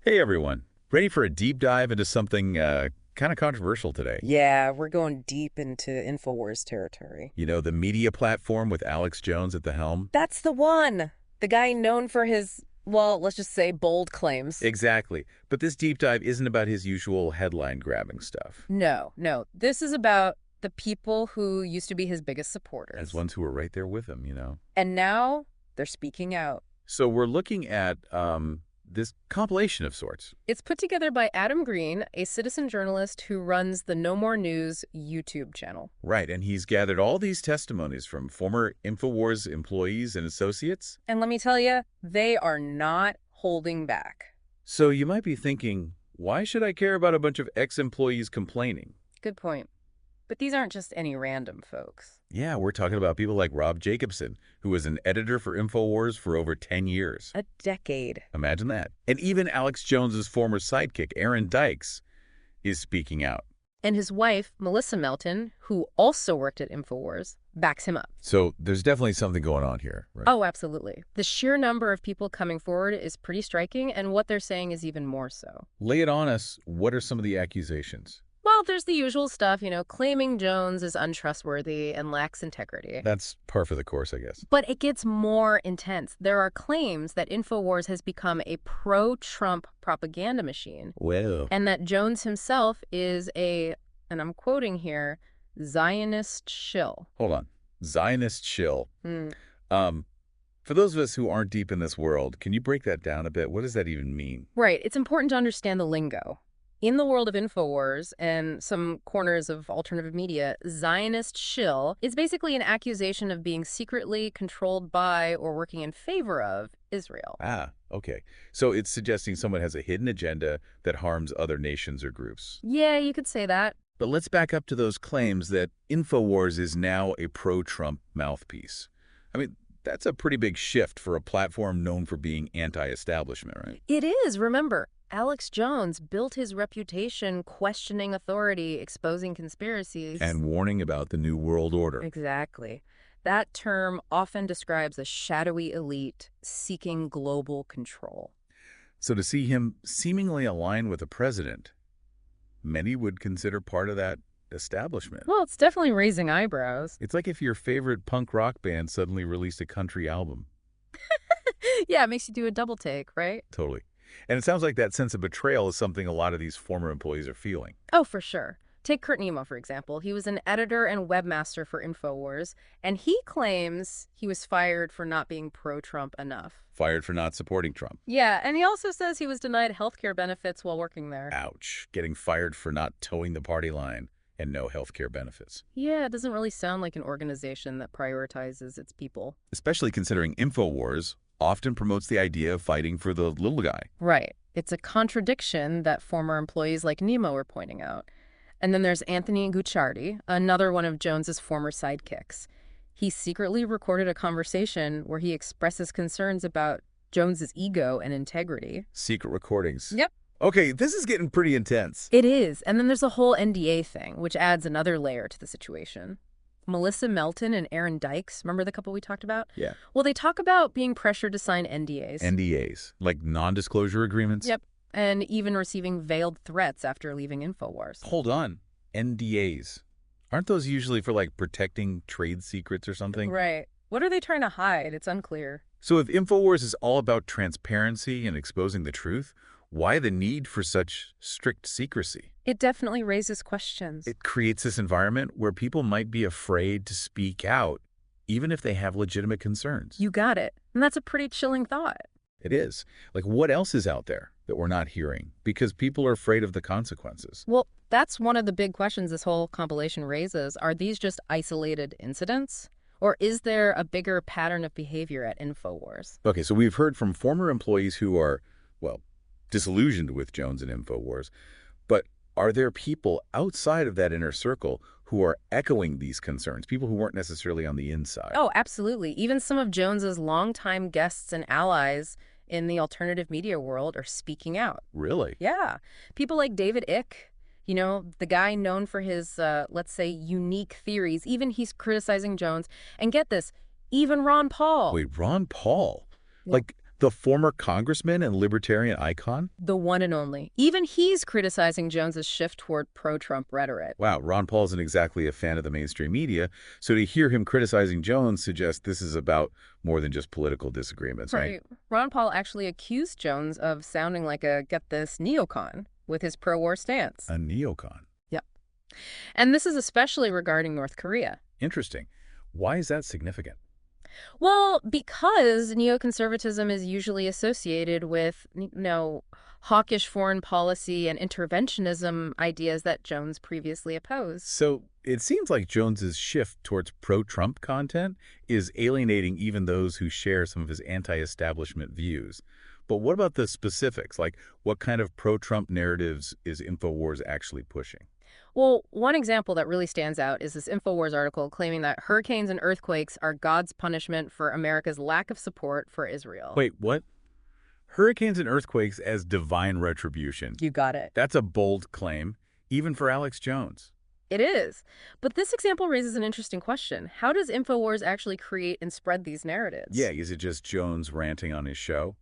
Hey everyone, ready for a deep dive into something kind of controversial today? Yeah, we're going deep into Infowars territory. You know, the media platform with Alex Jones at the helm? That's the one! The guy known for his, well, let's just say bold claims. Exactly. But this deep dive isn't about his usual headline grabbing stuff. No, no. This is about the people who used to be his biggest As supporters. ones who were right there with him, you know. And now they're speaking out. So we're looking at this compilation of sorts. It's put together by Adam Green, a citizen journalist who runs the No More News YouTube channel. Right, and he's gathered all these testimonies from former Infowars employees and associates. And let me tell you, they are not holding back. So you might be thinking, why should I care about a bunch of ex-employees complaining? Good point. But these aren't just any random folks. Yeah, we're talking about people like Rob Jacobson, who was an editor for Infowars for over 10 years. A decade. Imagine that. And even Alex Jones's former sidekick, Aaron Dykes, is speaking out. And his wife, Melissa Melton, who also worked at Infowars, backs him up. So there's definitely something going on here, right? Oh, absolutely. The sheer number of people coming forward is pretty striking, and what they're saying is even more so. Lay it on us. What are some of the accusations? Well, there's the usual stuff, claiming Jones is untrustworthy and lacks integrity. That's par for the course, I guess. But it gets more intense. There are claims that Infowars has become a pro-Trump propaganda machine, Well, and that Jones himself is a, and I'm quoting here, Zionist shill. hold on. Zionist shill. Hmm. For those of us who aren't deep in this world, can you break that down a bit? What does that even mean? Right. It's important to understand the lingo. In the world of Infowars and some corners of alternative media, Zionist shill is basically an accusation of being secretly controlled by or working in favor of Israel. Ah, okay. So it's suggesting someone has a hidden agenda that harms other nations or groups. Yeah, you could say that. But let's back up to those claims that Infowars is now a pro-Trump mouthpiece. I mean, that's a pretty big shift for a platform known for being anti-establishment, right? It is. Remember, Alex Jones built his reputation questioning authority, exposing conspiracies. And warning about the New World Order. Exactly. That term often describes a shadowy elite seeking global control. So to see him seemingly align with the president, many would consider part of that establishment. Well, it's definitely raising eyebrows. It's like if your favorite punk rock band suddenly released a country album. Yeah, it makes you do a double take, right? Totally. And it sounds like that sense of betrayal is something a lot of these former employees are feeling. Oh, for sure. Take Kurt Nemo, for example. He was an editor and webmaster for Infowars, and he claims he was fired for not being pro-Trump enough. Fired for not supporting Trump. Yeah, and he also says he was denied health care benefits while working there. Ouch. Getting fired for not towing the party line and no health care benefits. Yeah, it doesn't really sound like an organization that prioritizes its people. Especially considering Infowars often promotes the idea of fighting for the little guy. Right. It's a contradiction that former employees like Nemo are pointing out. And then there's Anthony Gucciardi, another one of Jones's former sidekicks. He secretly recorded a conversation where he expresses concerns about Jones's ego and integrity. Secret recordings. Yep. Okay, this is getting pretty intense. It is. And then there's the whole NDA thing, which adds another layer to the situation. Melissa Melton and Aaron Dykes, remember the couple we talked about? Yeah. Well, they talk about being pressured to sign NDAs. NDAs, like non-disclosure agreements? Yep. And even receiving veiled threats after leaving Infowars. Hold on. NDAs. Aren't those usually for like protecting trade secrets or something? Right. What are they trying to hide? It's unclear. So if Infowars is all about transparency and exposing the truth, why the need for such strict secrecy? It definitely raises questions. It creates this environment where people might be afraid to speak out, even if they have legitimate concerns. You got it. And that's a pretty chilling thought. It is. Like, what else is out there that we're not hearing? Because people are afraid of the consequences. Well, that's one of the big questions this whole compilation raises. Are these just isolated incidents? Or is there a bigger pattern of behavior at Infowars? Okay, so we've heard from former employees who are, well, disillusioned with Jones and Infowars. But are there people outside of that inner circle who are echoing these concerns, people who weren't necessarily on the inside? Oh, absolutely. Even some of Jones's longtime guests and allies in the alternative media world are speaking out. Really? Yeah. People like David Icke, the guy known for his, let's say, unique theories. Even he's criticizing Jones. And get this, even Ron Paul. Wait, Ron Paul? Yeah. Like The former congressman and libertarian icon? The one and only. Even he's criticizing Jones's shift toward pro-Trump rhetoric. Wow, Ron Paul isn't exactly a fan of the mainstream media, so to hear him criticizing Jones suggests this is about more than just political disagreements, right? Ron Paul actually accused Jones of sounding like a, get this, neocon with his pro-war stance. A neocon. Yep. And this is especially regarding North Korea. Interesting. Why is that significant? Well, because neoconservatism is usually associated with, hawkish foreign policy and interventionism ideas that Jones previously opposed. So it seems like Jones's shift towards pro-Trump content is alienating even those who share some of his anti-establishment views. But what about the specifics? Like, what kind of pro-Trump narratives is Infowars actually pushing? Well, one example that really stands out is this Infowars article claiming that hurricanes and earthquakes are God's punishment for America's lack of support for Israel. Wait, what? Hurricanes and earthquakes as divine retribution. You got it. That's a bold claim, even for Alex Jones. It is. But this example raises an interesting question. How does Infowars actually create and spread these narratives? Yeah, is it just Jones ranting on his show?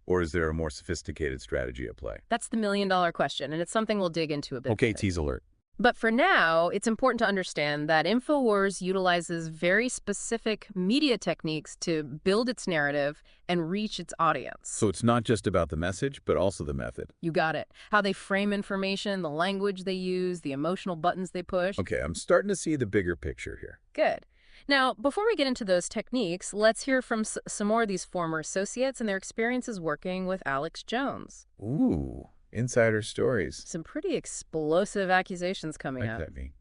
Or is there a more sophisticated strategy at play? That's the million-dollar question, and it's something we'll dig into a bit. Okay, tease alert. But for now, it's important to understand that Infowars utilizes very specific media techniques to build its narrative and reach its audience. So it's not just about the message, but also the method. You got it. How they frame information, the language they use, the emotional buttons they push. Okay, I'm starting to see the bigger picture here. Good. Now, before we get into those techniques, let's hear from some more of these former associates and their experiences working with Alex Jones. Ooh, insider stories. Some pretty explosive accusations coming What up. does that mean?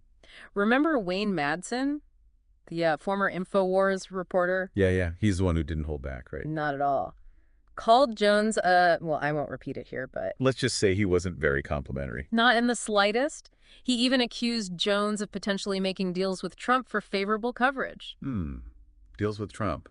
Remember Wayne Madsen, the former Infowars reporter? Yeah. He's the one who didn't hold back, right? Not at all. Called Jones well, I won't repeat it here, but Let's just say he wasn't very complimentary. not in the slightest. He even accused Jones of potentially making deals with Trump for favorable coverage. Deals with Trump.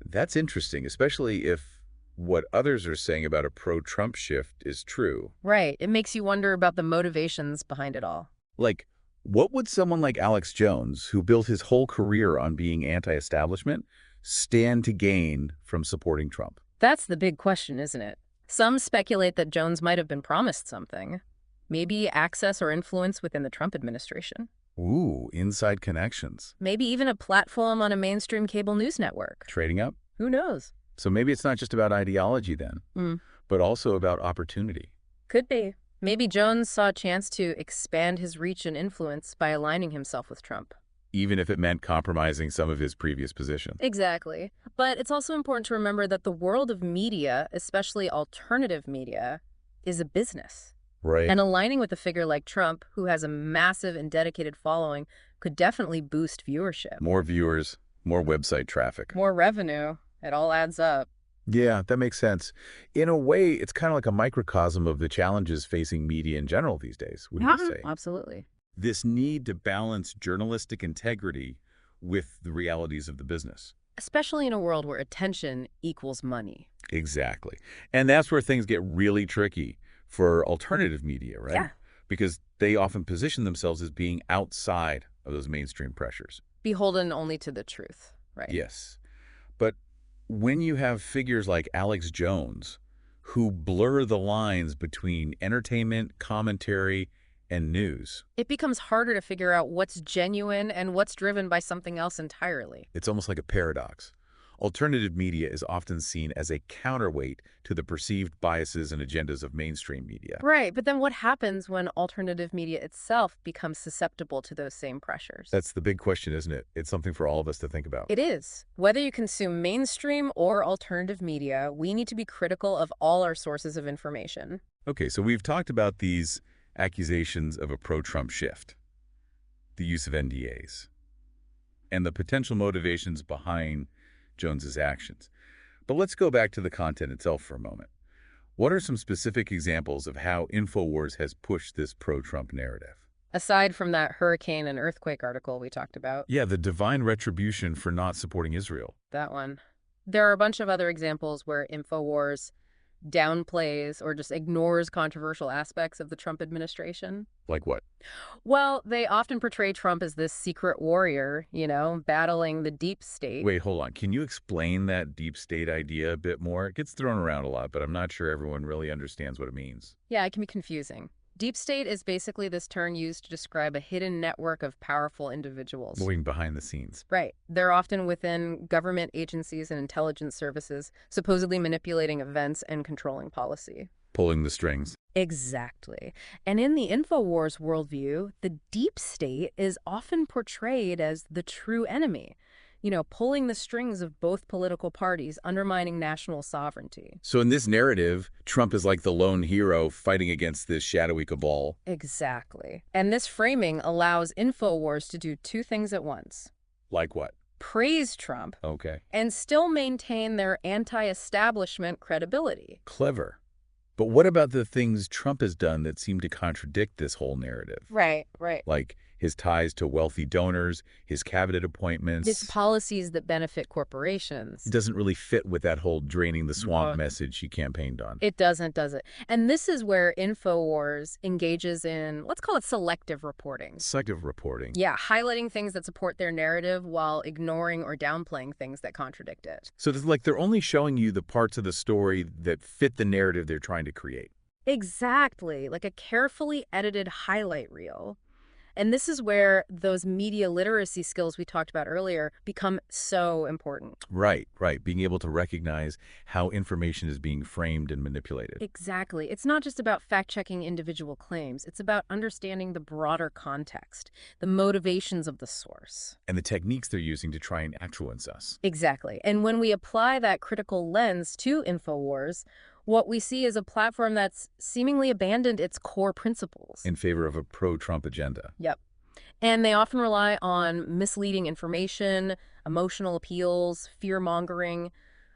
That's interesting, especially if what others are saying about a pro-Trump shift is true. Right. It makes you wonder about the motivations behind it all. Like, what would someone like Alex Jones, who built his whole career on being anti-establishment, stand to gain from supporting Trump? That's the big question, isn't it? Some speculate that Jones might have been promised something. Maybe access or influence within the Trump administration. Ooh, inside connections. Maybe even a platform on a mainstream cable news network. Trading up? Who knows? So maybe it's not just about ideology then, but also about opportunity. Could be. Maybe Jones saw a chance to expand his reach and influence by aligning himself with Trump. Even if it meant compromising some of his previous position. Exactly. But it's also important to remember that the world of media, especially alternative media, is a business. Right. And aligning with a figure like Trump, who has a massive and dedicated following, could definitely boost viewership. More viewers, more website traffic. More revenue. It all adds up. Yeah, that makes sense. In a way, it's kind of like a microcosm of the challenges facing media in general these days, wouldn't you say? Absolutely. This need to balance journalistic integrity with the realities of the business. Especially in a world where attention equals money. Exactly. And that's where things get really tricky for alternative media, right? Yeah. Because they often position themselves as being outside of those mainstream pressures. Beholden only to the truth, right? Yes. But when you have figures like Alex Jones, who blur the lines between entertainment, commentary, and news, it becomes harder to figure out what's genuine and what's driven by something else entirely. it's almost like a paradox. Alternative media is often seen as a counterweight to the perceived biases and agendas of mainstream media. Right, but then what happens when alternative media itself becomes susceptible to those same pressures? That's the big question, isn't it? It's something for all of us to think about. It is. Whether you consume mainstream or alternative media, we need to be critical of all our sources of information. Okay, so we've talked about these accusations of a pro-Trump shift, the use of NDAs, and the potential motivations behind Jones's actions. But let's go back to the content itself for a moment. What are some specific examples of how Infowars has pushed this pro-Trump narrative? Aside from that hurricane and earthquake article we talked about. Yeah, the divine retribution for not supporting Israel. That one. There are a bunch of other examples where Infowars downplays or just ignores controversial aspects of the Trump administration. Like what? Well, they often portray Trump as this secret warrior, battling the deep state. Wait, hold on. Can you explain that deep state idea a bit more? It gets thrown around a lot, but I'm not sure everyone really understands what it means. Yeah, it can be confusing. Deep state is basically this term used to describe a hidden network of powerful individuals. Moving behind the scenes. Right. They're often within government agencies and intelligence services, supposedly manipulating events and controlling policy. Pulling the strings. Exactly. And in the Infowars worldview, the deep state is often portrayed as the true enemy, pulling the strings of both political parties, undermining national sovereignty. So in this narrative, Trump is like the lone hero fighting against this shadowy cabal. Exactly. And this framing allows Infowars to do two things at once. Like what? Praise Trump. Okay. And still maintain their anti-establishment credibility. Clever. But what about the things Trump has done that seem to contradict this whole narrative? Right. Like his ties to wealthy donors, his cabinet appointments. His policies that benefit corporations. It doesn't really fit with that whole draining the swamp message he campaigned on. It doesn't, does it? And this is where Infowars engages in, let's call it selective reporting. Selective reporting. Yeah, highlighting things that support their narrative while ignoring or downplaying things that contradict it. So it's like they're only showing you the parts of the story that fit the narrative they're trying to create. Exactly, like a carefully edited highlight reel. And this is where those media literacy skills we talked about earlier become so important. Right. Being able to recognize how information is being framed and manipulated. Exactly. It's not just about fact-checking individual claims. It's about understanding the broader context, the motivations of the source. And the techniques they're using to try and influence us. Exactly. And when we apply that critical lens to Infowars, what we see is a platform that's seemingly abandoned its core principles. In favor of a pro-Trump agenda. Yep. And they often rely on misleading information, emotional appeals, fear-mongering,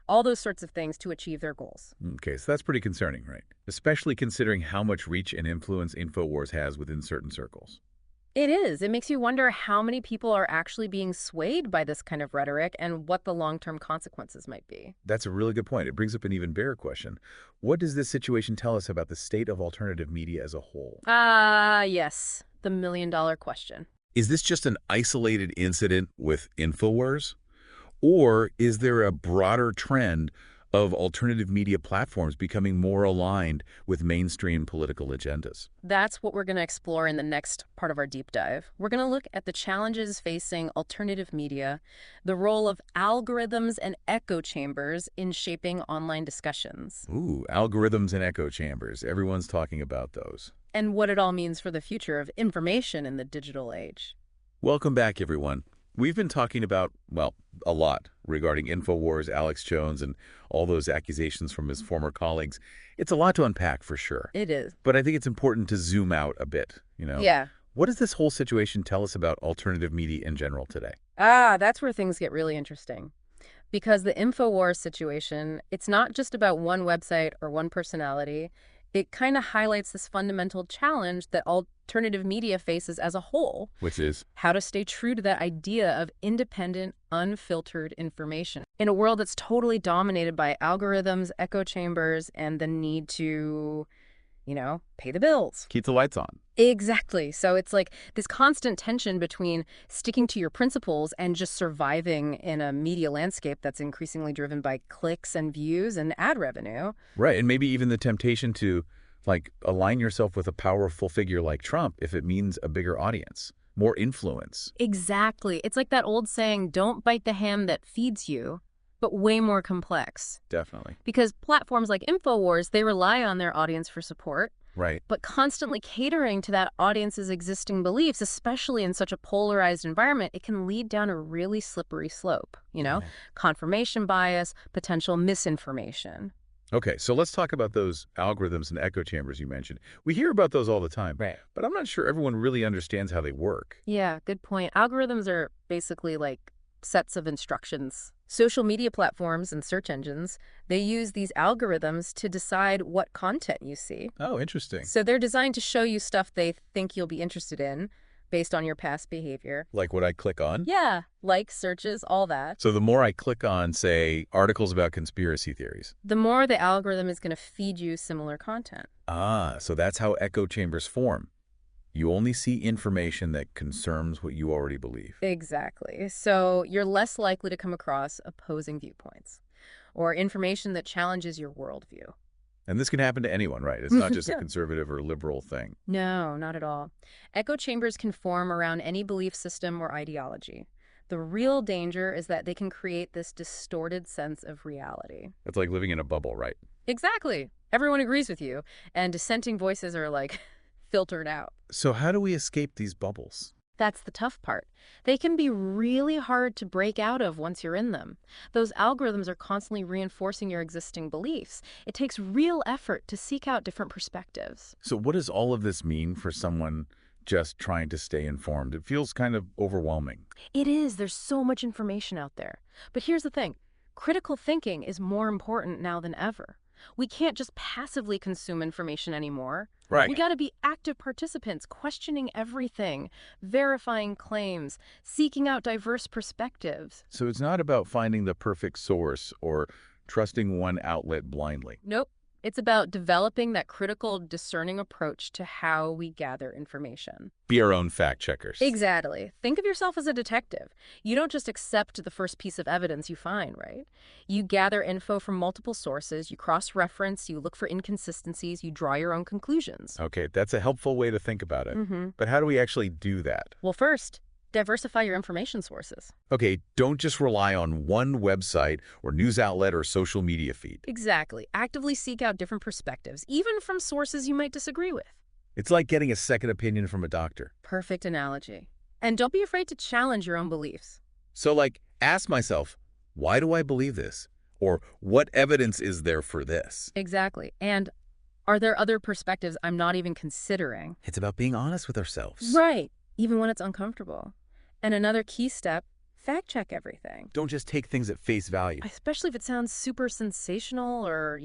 all those sorts of things to achieve their goals. Okay, so that's pretty concerning, right? Especially considering how much reach and influence Infowars has within certain circles. It is. It makes you wonder how many people are actually being swayed by this kind of rhetoric and what the long-term consequences might be. That's a really good point. It brings up an even bigger question. What does this situation tell us about the state of alternative media as a whole? Yes. The million-dollar question. Is this just an isolated incident with Infowars? Or is there a broader trend of alternative media platforms becoming more aligned with mainstream political agendas? That's what we're going to explore in the next part of our deep dive. We're going to look at the challenges facing alternative media, the role of algorithms and echo chambers in shaping online discussions. Ooh, algorithms and echo chambers. Everyone's talking about those. And what it all means for the future of information in the digital age. Welcome back, everyone. We've been talking about, well, a lot regarding Infowars, Alex Jones, and all those accusations from his former colleagues. It's a lot to unpack, for sure. It is. But I think it's important to zoom out a bit, Yeah. What does this whole situation tell us about alternative media in general today? That's where things get really interesting. Because the Infowars situation, it's not just about one website or one personality. It kind of highlights this fundamental challenge that alternative media faces as a whole. Which is? How to stay true to that idea of independent, unfiltered information. In a world that's totally dominated by algorithms, echo chambers, and the need to, pay the bills. Keep the lights on. Exactly. So it's like this constant tension between sticking to your principles and just surviving in a media landscape that's increasingly driven by clicks and views and ad revenue. Right, and maybe even the temptation to, align yourself with a powerful figure like Trump if it means a bigger audience, more influence. Exactly. It's like that old saying, don't bite the hand that feeds you, but way more complex. Definitely. Because platforms like Infowars, they rely on their audience for support. Right. But constantly catering to that audience's existing beliefs, especially in such a polarized environment, it can lead down a really slippery slope, confirmation bias, potential misinformation. Okay, so let's talk about those algorithms and echo chambers you mentioned. We hear about those all the time, Right. But I'm not sure everyone really understands how they work. Yeah, good point. Algorithms are basically like sets of instructions. Social media platforms and search engines, they use these algorithms to decide what content you see. Oh, interesting. So they're designed to show you stuff they think you'll be interested in, based on your past behavior. Like what I click on? Yeah, likes, searches, all that. So the more I click on, say, articles about conspiracy theories. The more the algorithm is going to feed you similar content. Ah, so that's how echo chambers form. You only see information that confirms what you already believe. Exactly. So you're less likely to come across opposing viewpoints or information that challenges your worldview. And this can happen to anyone, right? It's not just a Yeah. conservative or liberal thing. No, not at all. Echo chambers can form around any belief system or ideology. The real danger is that they can create this distorted sense of reality. It's like living in a bubble, right? Exactly. Everyone agrees with you, and dissenting voices are like filtered out. So how do we escape these bubbles? That's the tough part. They can be really hard to break out of once you're in them. Those algorithms are constantly reinforcing your existing beliefs. It takes real effort to seek out different perspectives. So what does all of this mean for someone just trying to stay informed? It feels kind of overwhelming. It is. There's so much information out there. But here's the thing. Critical thinking is more important now than ever. We can't just passively consume information anymore. Right. We got to be active participants, questioning everything, verifying claims, seeking out diverse perspectives. So it's not about finding the perfect source or trusting one outlet blindly. Nope. It's about developing that critical, discerning approach to how we gather information. Be our own fact checkers. Exactly. Think of yourself as a detective. You don't just accept the first piece of evidence you find, right? You gather info from multiple sources, you cross-reference, you look for inconsistencies, you draw your own conclusions. Okay, that's a helpful way to think about it. Mm-hmm. But how do we actually do that? Well, first, diversify your information sources. Okay, don't just rely on one website or news outlet or social media feed. Exactly. Actively seek out different perspectives, even from sources you might disagree with. It's like getting a second opinion from a doctor. Perfect analogy. And don't be afraid to challenge your own beliefs. So, like, ask myself, why do I believe this? Or what evidence is there for this? Exactly. And are there other perspectives I'm not even considering? It's about being honest with ourselves. Right. Even when it's uncomfortable. And another key step, fact check everything. Don't just take things at face value. Especially if it sounds super sensational or,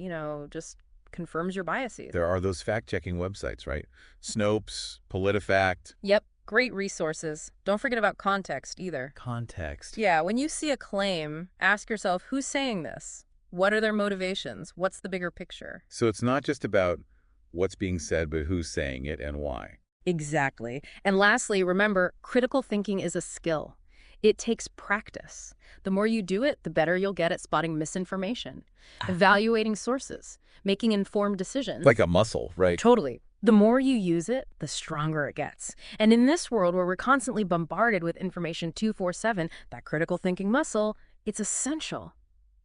just confirms your biases. There are those fact-checking websites, right? Snopes, PolitiFact. Yep. Great resources. Don't forget about context either. Context. Yeah, when you see a claim, ask yourself, who's saying this? What are their motivations? What's the bigger picture? So it's not just about what's being said, but who's saying it and why. Exactly. And lastly, remember, critical thinking is a skill. It takes practice. The more you do it, the better you'll get at spotting misinformation, evaluating sources, making informed decisions. Like a muscle, right? Totally. The more you use it, the stronger it gets. And in this world where we're constantly bombarded with information 24/7, that critical thinking muscle, it's essential.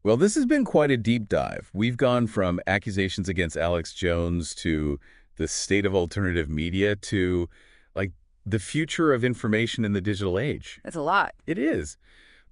Well, this has been quite a deep dive. We've gone from accusations against Alex Jones to the state of alternative media to, like, the future of information in the digital age. That's a lot. It is.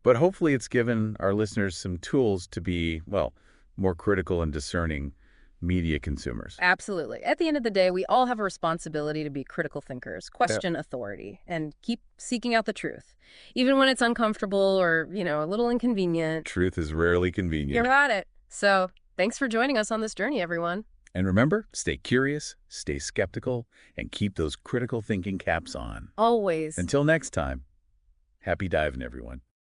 But hopefully it's given our listeners some tools to be, well, more critical and discerning media consumers. Absolutely. At the end of the day, we all have a responsibility to be critical thinkers, question authority, and keep seeking out the truth. Even when it's uncomfortable or, a little inconvenient. Truth is rarely convenient. You got it. So thanks for joining us on this journey, everyone. And remember, stay curious, stay skeptical, and keep those critical thinking caps on. Always. Until next time, happy diving, everyone.